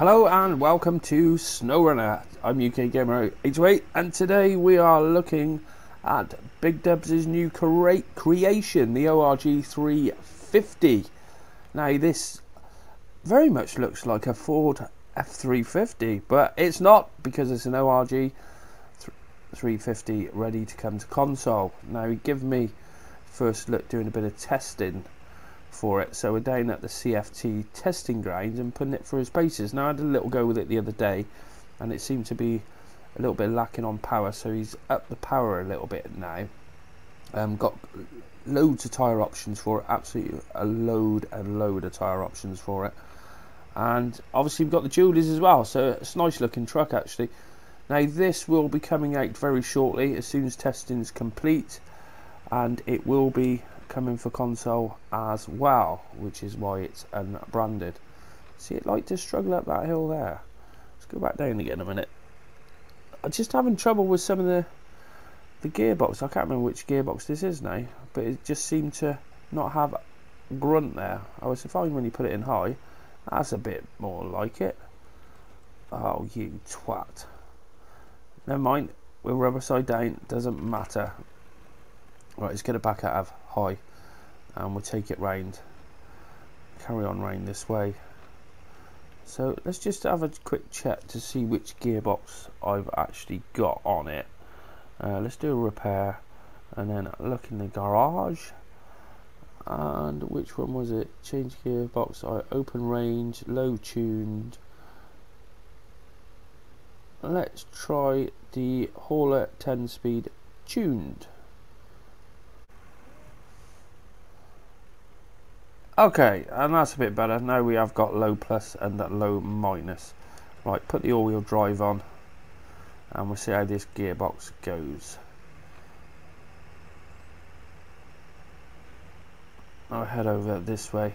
Hello and welcome to Snowrunner. I'm UK Gamer 828 and today we are looking at Big Dubs' new creation, the ORG 350. Now this very much looks like a Ford F350, but it's not, because it's an ORG 350 ready to come to console. Now he gave me first look doing a bit of testing for it, so we're down at the CTFT testing grounds and putting it through its paces. Now I had a little go with it the other day and it seemed to be a little bit lacking on power, so he's upped the power a little bit now. Got loads of tyre options for it, absolutely a load of tyre options for it, and obviously we've got the dualies as well, so it's a nice looking truck actually. Now this will be coming out very shortly as soon as testing is complete, and it will be coming for console as well, which is why it's unbranded. See, it like to struggle up that hill there. Let's go back down again a minute. I'm just having trouble with some of the gearbox. I can't remember which gearbox this is now, but it just seemed to not have grunt there. I was fine when you put it in high. That's a bit more like it. Oh, you twat. Never mind, we're rubber side down, doesn't matter. Right, let's get it back out of high and we'll take it round, carry on round this way. So let's just have a quick check to see which gearbox I've actually got on it. Let's do a repair and then look in the garage, and which one was it? Change gearbox, open range, low tuned. Let's try the Hauler 10 speed tuned. Okay, and that's a bit better. Now we have got low plus and low minus. Right, put the all-wheel drive on and we'll see how this gearbox goes. I'll head over this way.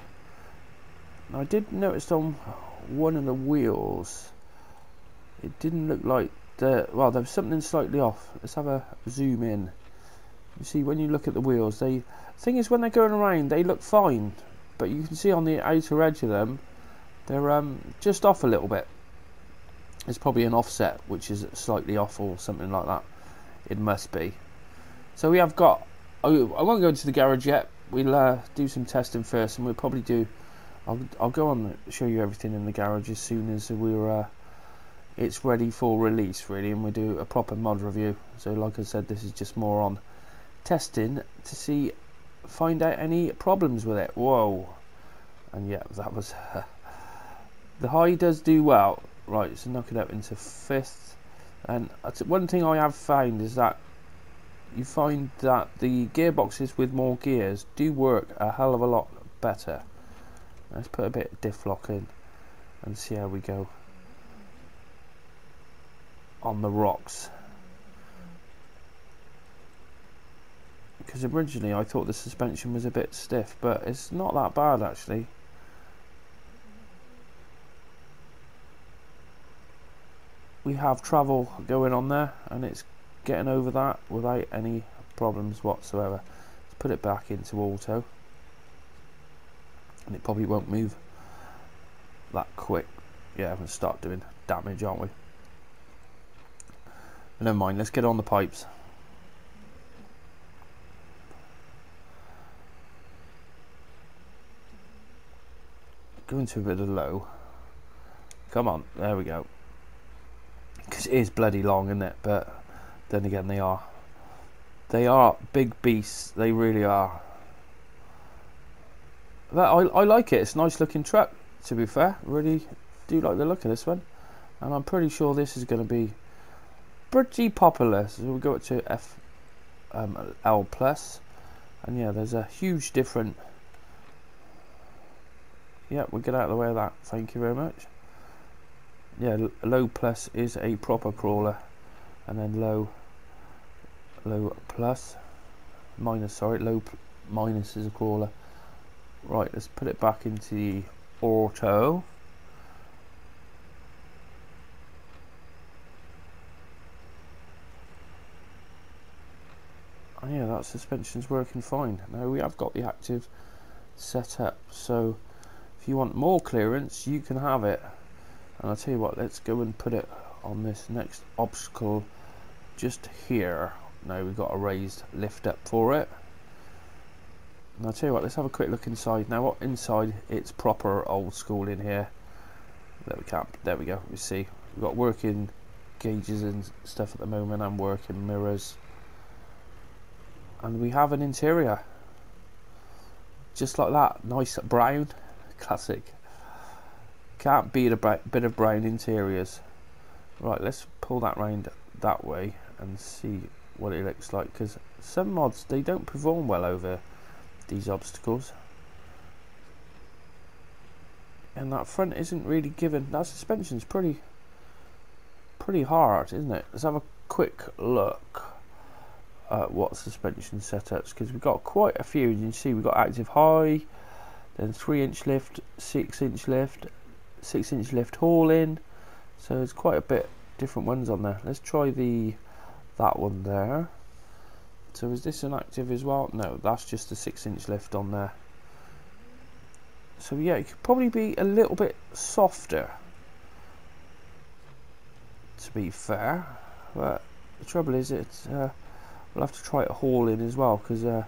Now, I did notice on one of the wheels it didn't look like there was something slightly off. Let's have a zoom in. You see, when you look at the wheels, the thing is, when they're going around they look fine, but you can see on the outer edge of them they're just off a little bit. It's probably an offset which is slightly off or something like that. It must be. So we have got, I won't go into the garage yet. We'll do some testing first, and we'll probably do, I'll go on and show you everything in the garage as soon as it's ready for release really, and we'll do a proper mod review. So like I said, this is just more on testing to find out any problems with it. Whoa. And yeah, that was the high does do well. Right, so knock it up into fifth. And one thing I have found is that you find that the gearboxes with more gears do work a hell of a lot better. Let's put a bit of diff lock in and see how we go on the rocks. Because originally I thought the suspension was a bit stiff, but it's not that bad actually. We have travel going on there and it's getting over that without any problems whatsoever. Let's put it back into auto and it probably won't move that quick. Yeah, we're going to start doing damage, aren't we? But never mind, let's get on the pipes. Go into a bit of low. Come on, there we go. Because it is bloody long, isn't it? But then again, they are big beasts. They really are. But I like it. It's a nice looking truck, to be fair. Really do like the look of this one, and I'm pretty sure this is going to be pretty popular. So we'll go up to L plus, and yeah, there's a huge difference. Yeah, we'll get out of the way of that. Thank you very much. Yeah, low plus is a proper crawler, and then low plus minus. Sorry, minus is a crawler. Right, let's put it back into the auto. Oh yeah, that suspension's working fine. Now we have got the active set up, so if you want more clearance you can have it. And I'll tell you what, let's go and put it on this next obstacle just here. Now we've got a raised lift up for it. And I'll tell you what, let's have a quick look inside. Now inside it's proper old school in here. There we go, we see. We've got working gauges and stuff at the moment, and working mirrors. And we have an interior. Just like that, nice brown, classic. Can't beat a bit of brown interiors. Right, let's pull that round that way and see what it looks like, because some mods, they don't perform well over these obstacles. And that front isn't really given. That suspension's pretty hard, isn't it? Let's have a quick look at what suspension setups, because we've got quite a few. You can see we've got active high, then 3-inch lift, 6-inch lift, 6-inch lift haul in. So there's quite a bit different ones on there. Let's try that one there. So is this an active as well? No, that's just a 6-inch lift on there. So yeah, it could probably be a little bit softer, to be fair. But the trouble is, it's we'll have to try it haul in as well, because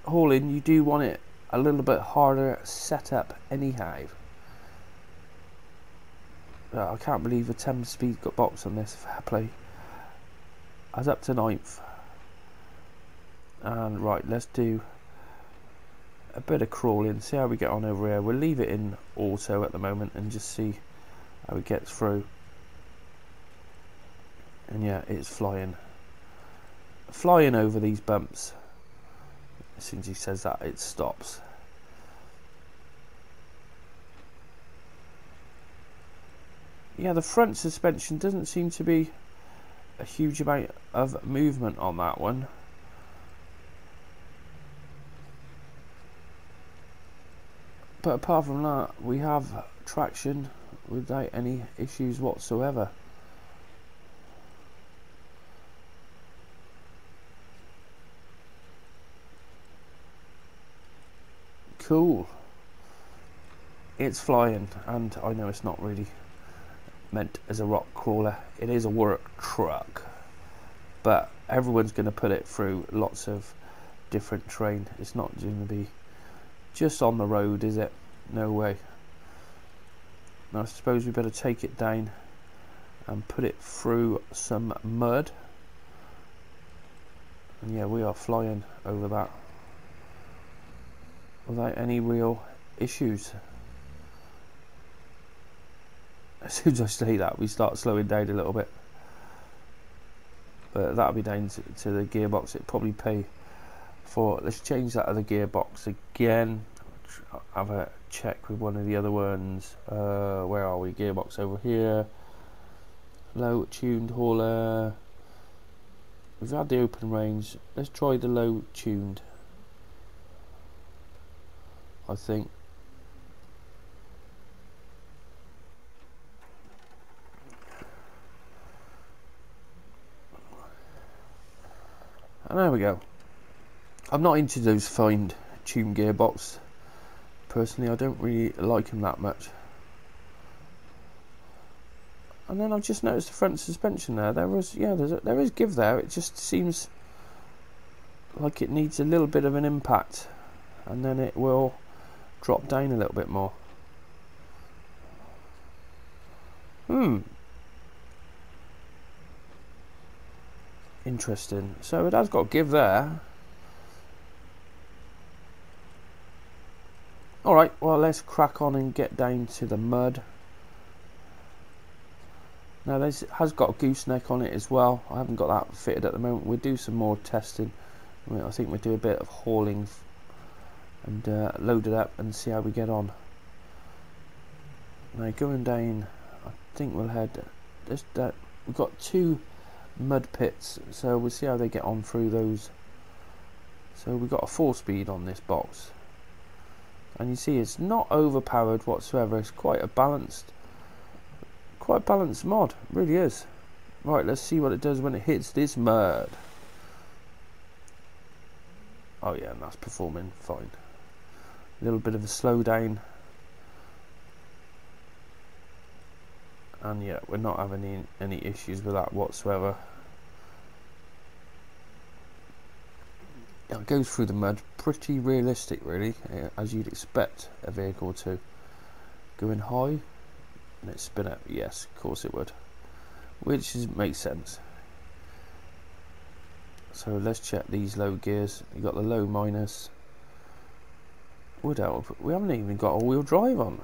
haul in, you do want it a little bit harder setup anyhow. I can't believe a 10-speed got box on this. Fair play. I was up to 9th. And right, let's do a bit of crawling, see how we get on over here. We'll leave it in auto at the moment and just see how it gets through. And yeah, it's flying over these bumps. As soon as he says that, it stops. Yeah, the front suspension doesn't seem to be a huge amount of movement on that one. But apart from that, we have traction without any issues whatsoever. Cool. It's flying, and I know it's not really meant as a rock crawler. It is a work truck, but everyone's going to put it through lots of different terrain. It's not going to be just on the road, is it? No way. Now I suppose we better take it down and put it through some mud. And yeah, we are flying over that without any real issues. As soon as I say that, we start slowing down a little bit. But that'll be down to the gearbox. It'd probably pay for. Let's change that to the gearbox again. Have a check with one of the other ones. Where are we? Gearbox over here. Low tuned hauler. We've had the open range. Let's try the low tuned. I think. And there we go. I'm not into those fine tuned gearbox. Personally, I don't really like them that much. And then I've just noticed the front suspension there. There is give there. It just seems like it needs a little bit of an impact, and then it will drop down a little bit more. Interesting. So it has got give there. Alright, well, let's crack on and get down to the mud. Now this has got a gooseneck on it as well. I haven't got that fitted at the moment. We'll do some more testing. I think we'll do a bit of hauling and load it up and see how we get on. Now going down, I think we'll head just we've got 2 mud pits, so we'll see how they get on through those. So we've got a 4-speed on this box, and you see it's not overpowered whatsoever. It's quite a balanced mod, it really is. Right, let's see what it does when it hits this mud. Oh yeah, and that's performing fine. A little bit of a slowdown. And yeah, we're not having any issues with that whatsoever. It goes through the mud pretty realistic, really, as you'd expect a vehicle to. Going high and it spin up. Yes, of course it would, which makes sense. So let's check these low gears. You got the low, minus. Would help. We haven't even got all-wheel drive on.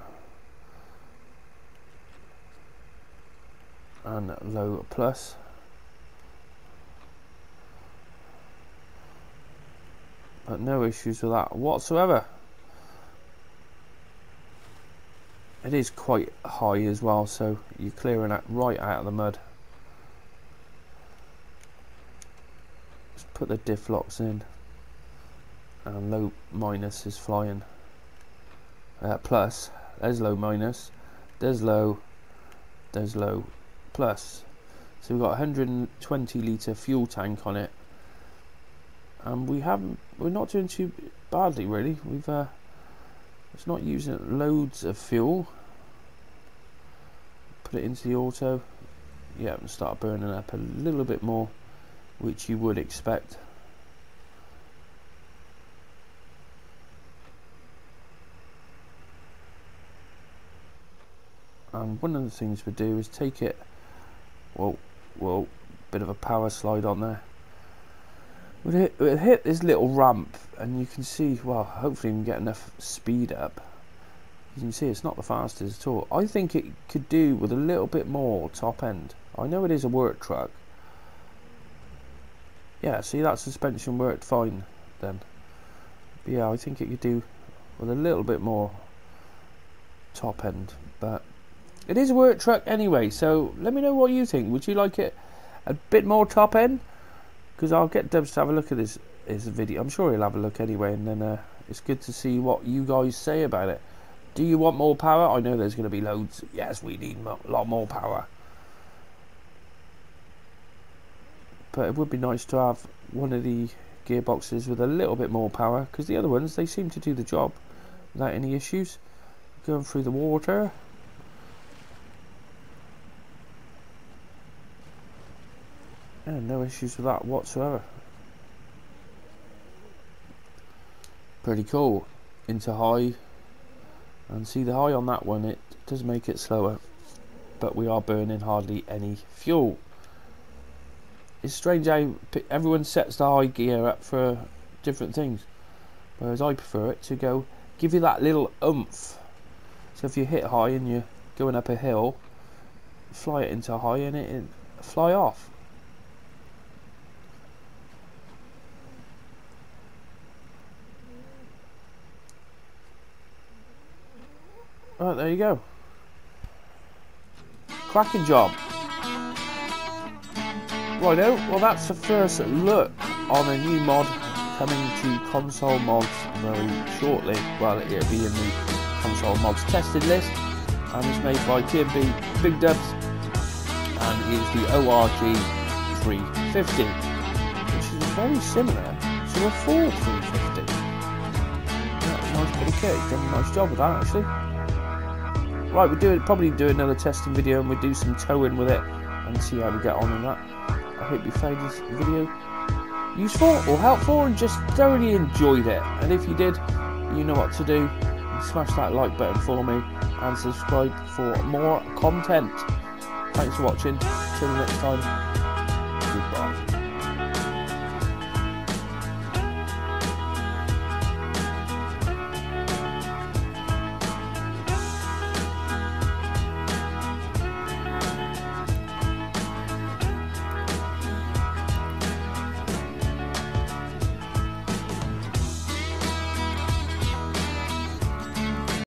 And low, plus. But no issues with that whatsoever. It is quite high as well, so you're clearing it right out of the mud. Just put the diff locks in. And low, minus is flying. Plus, there's low, minus, there's low, plus. So we've got 120 litre fuel tank on it, and we're not doing too badly, really. It's not using loads of fuel. Put it into the auto, yeah, and start burning up a little bit more, which you would expect. And one of the things we do is take it, well, bit of a power slide on there. We'll hit this little ramp, and you can see, well, hopefully we can get enough speed up. You can see it's not the fastest at all. I think it could do with a little bit more top end. I know it is a work truck. Yeah, see, that suspension worked fine then. But yeah, I think it could do with a little bit more top end, but it is a work truck anyway, so let me know what you think. Would you like it a bit more top end? Because I'll get Dubz to have a look at his video. I'm sure he'll have a look anyway, and then it's good to see what you guys say about it. Do you want more power? I know there's going to be loads. Yes, we need a lot more power. But it would be nice to have one of the gearboxes with a little bit more power, because the other ones, they seem to do the job without any issues. Going through the water. And no issues with that whatsoever. Pretty cool. Into high. And see the high on that one, it does make it slower. But we are burning hardly any fuel. It's strange how everyone sets the high gear up for different things. Whereas I prefer it to go, give you that little oomph. So if you hit high and you're going up a hill, fly it into high and it fly off. Right, there you go. Cracking job. Righto, well that's the first look on a new mod coming to console mods very shortly. Well, it'll be in the console mods tested list, and it's made by tnbbigdubz, and is the ORG 350, which is very similar to a Ford 350. Yeah, nice bit of kit. He's done a nice job with that, actually. Right, we'll probably do another testing video, and we'll do some towing with it and see how we get on in that. I hope you found this video useful or helpful and just thoroughly enjoyed it. And if you did, you know what to do. Smash that like button for me and subscribe for more content. Thanks for watching. Till next time.